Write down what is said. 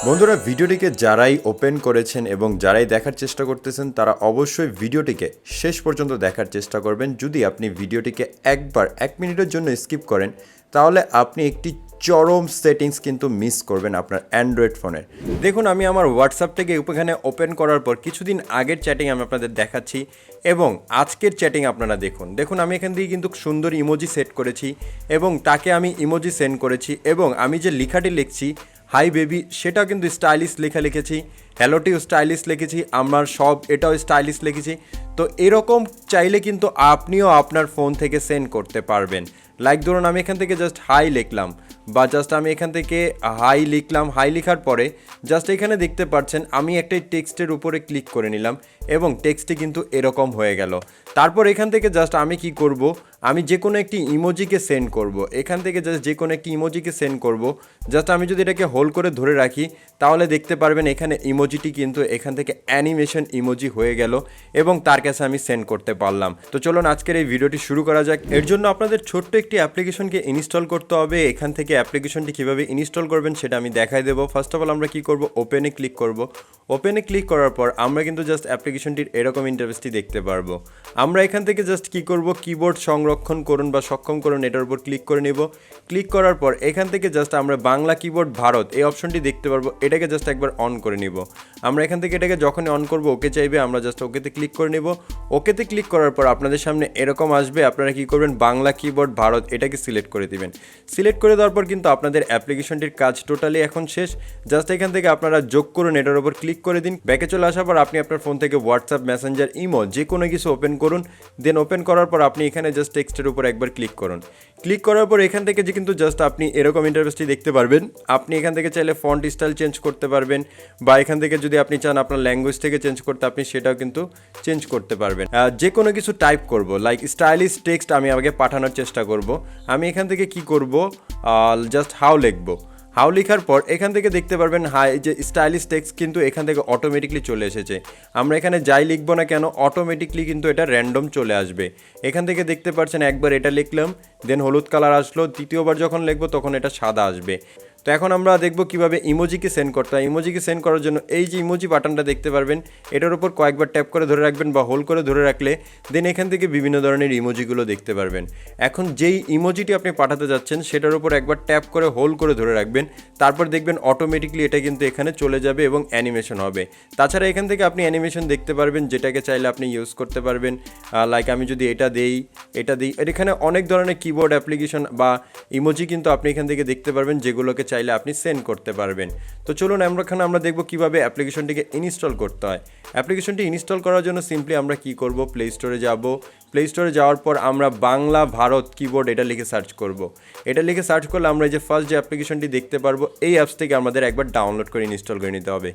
বন্ধুরা ভিডিওটিকে যারাই ওপেন করেছেন এবং যারাই দেখার চেষ্টা করতেছেন তারা অবশ্যই ভিডিওটিকে শেষ পর্যন্ত দেখার চেষ্টা করবেন। যদি আপনি ভিডিওটিকে একবার 1 মিনিটের জন্য স্কিপ করেন তাহলে আপনি একটি চরম সেটিংস কিন্তু মিস করবেন আপনার অ্যান্ড্রয়েড ফোনের। দেখুন আমি আমার হোয়াটসঅ্যাপটাকে এখানে ওপেন করার পর কিছুদিন আগের চ্যাটিং আমি আপনাদের দেখাচ্ছি এবং আজকের চ্যাটিং আপনারা দেখুন আমি এখান থেকে কিন্তু সুন্দর ইমোজি সেট করেছি এবং তাকে আমি ইমোজি সেন্ড করেছি এবং আমি যে লেখাটি লিখছি হাই বেবি সেটাও কিন্তু স্টাইলিশ লেখা লিখেছি, হ্যালোটিও স্টাইলিশ লিখেছি, আমার সব এটাও স্টাইলিশ লিখেছি। তো এরকম চাইলে কিন্তু আপনিও আপনার ফোন থেকে সেন্ড করতে পারবেন। লাইক ধরুন আমি এখান থেকে জাস্ট হাই লিখলাম বা জাস্ট আমি এখান থেকে হাই লিখলাম, হাই লেখার পরে জাস্ট এখানে দেখতে পাচ্ছেন আমি একটা টেক্সটের উপরে ক্লিক করে নিলাম এবং টেক্সটটি কিন্তু এরকম হয়ে গেল। তারপর এখান থেকে জাস্ট আমি কি করব, আমি যে কোনো একটি ইমোজিকে সেন্ড করব। এখান থেকে জাস্ট যে কোনো একটি ইমোজিকে সেন্ড করব। জাস্ট আমি যদি এটাকে হোল্ড করে ধরে রাখি তাহলে দেখতে পারবেন এখানে ইমোজিটি কিন্তু এখান থেকে অ্যানিমেশন ইমোজি হয়ে গেল এবং তার কাছে আমি সেন্ড করতে পারলাম। তো চলুন আজকের এই ভিডিওটি শুরু করা যাক। এর জন্য আপনাদের ছোট্ট একটি অ্যাপ্লিকেশনকে ইনস্টল করতে হবে। এখান থেকে অ্যাপ্লিকেশনটি কীভাবে ইনস্টল করবেন সেটা আমি দেখাই দেবো। ফার্স্ট অফ অল আমরা কী করব, ওপেনে ক্লিক করব। ওপেনে ক্লিক করার পর আমরা কিন্তু জাস্ট অ্যাপ্লিকেশনটির এরকম ইন্টারফেসটি দেখতে পারবো। আমরা এখান থেকে জাস্ট কী করব, কিবোর্ড সংরক্ষণ করুন বা সক্ষম করুন এটার উপর ক্লিক করে নেব। ক্লিক করার পর এখান থেকে জাস্ট আমরা বাংলা কিবোর্ড ভারত এই অপশনটি দেখতে পারবো, এটাকে জাস্ট একবার অন করে নিব। আমরা এখান থেকে এটাকে যখনই অন করব ওকে চাইবে আমরা জাস্ট ওকেতে ক্লিক করে নেব। ওকেতে ক্লিক করার পর আপনাদের সামনে এরকম আসবে, আপনারা কী করবেন বাংলা কিবোর্ড ভারত এটাকে সিলেক্ট করে দিবেন। সিলেক্ট করে দেওয়ার পর কিন্তু আপনাদের অ্যাপ্লিকেশনটির কাজ টোটালি এখন শেষ। জাস্ট এখান থেকে আপনারা যোগ করুন এটার উপর ক্লিক করে দিন। ব্যাকে চলে আসার পর আপনি আপনার ফোন থেকে হোয়াটসঅ্যাপ, মেসেঞ্জার, ইমো যে কোনো কিছু ওপেন করুন। দেন ওপেন করার পর আপনি এখানে জাস্ট টেক্সটের উপর একবার ক্লিক করুন। ক্লিক করার পর এখান থেকে যে কিন্তু জাস্ট আপনি এরকম ইন্টারফেসটি দেখতে পারবেন। আপনি এখান থেকে চাইলে ফন্ট স্টাইল চেঞ্জ করতে পারবেন বা এখান থেকে যদি আপনি চান আপনার ল্যাঙ্গুয়েজ থেকে চেঞ্জ করতে আপনি সেটাও কিন্তু চেঞ্জ করতে পারবেন। যে কোনো কিছু টাইপ করব লাইক স্টাইলিশ টেক্সট আমি আগে পাঠানোর চেষ্টা করব। আমি এখান থেকে কি করব, জাস্ট হাউ লিখবো। হাউ লেখার পর এখান থেকে দেখতে পারবেন হাই যে স্টাইলিশ টেক্সট কিন্তু এখান থেকে অটোমেটিকলি চলে এসেছে। আমরা এখানে যাই লিখবো না কেন অটোমেটিকলি কিন্তু এটা র্যান্ডম চলে আসবে। এখান থেকে দেখতে পাচ্ছেন একবার এটা লিখলাম, দেন হলুদ কালার আসলো, দ্বিতীয়বার যখন লিখবো তখন এটা সাদা আসবে। তো এখন আমরা দেখব কিভাবে ইমোজিকে সেন্ড করতে হয়। ইমোজিকে সেন্ড করার জন্য এই যে ইমোজি বাটনটা দেখতে পারবেন এটার উপর কয়েকবার ট্যাপ করে ধরে রাখবেন বা হোল্ড করে ধরে রাখলে দেন এখান থেকে বিভিন্ন ধরনের ইমোজিগুলো দেখতে পারবেন। এখন যেই ইমোজিটি আপনি পাঠাতে যাচ্ছেন সেটার উপর একবার ট্যাপ করে হোল্ড করে ধরে রাখবেন, তারপর দেখবেন অটোমেটিকলি এটা কিন্তু এখানে চলে যাবে এবং অ্যানিমেশন হবে। তাছাড়া এখান থেকে আপনি অ্যানিমেশন দেখতে পারবেন যেটাকে চাইলে আপনি ইউজ করতে পারবেন। লাইক আমি যদি এটা দিই এখানে অনেক ধরনের কিবোর্ড অ্যাপ্লিকেশন বা ইমোজি কিন্তু আপনি এখান থেকে দেখতে পারবেন যেগুলোকে চাইলে আপনি সেন্ড করতে পারবেন। তো চলুন আমরা দেখব কিভাবে অ্যাপ্লিকেশনটিকে ইনস্টল করতে হয়। অ্যাপ্লিকেশনটি ইনস্টল করার জন্য সিম্পলি আমরা কি করব, প্লে স্টোরে যাব। প্লে স্টোরে যাওয়ার পর আমরা বাংলা ভারত কিবোর্ড এটা লিখে সার্চ করব। এটা লিখে সার্চ করলে আমরা এই যে ফার্স্ট যে অ্যাপ্লিকেশনটি দেখতে পারবো এই অ্যাপস থেকে আমাদের একবার ডাউনলোড করে ইনস্টল করে নিতে হবে।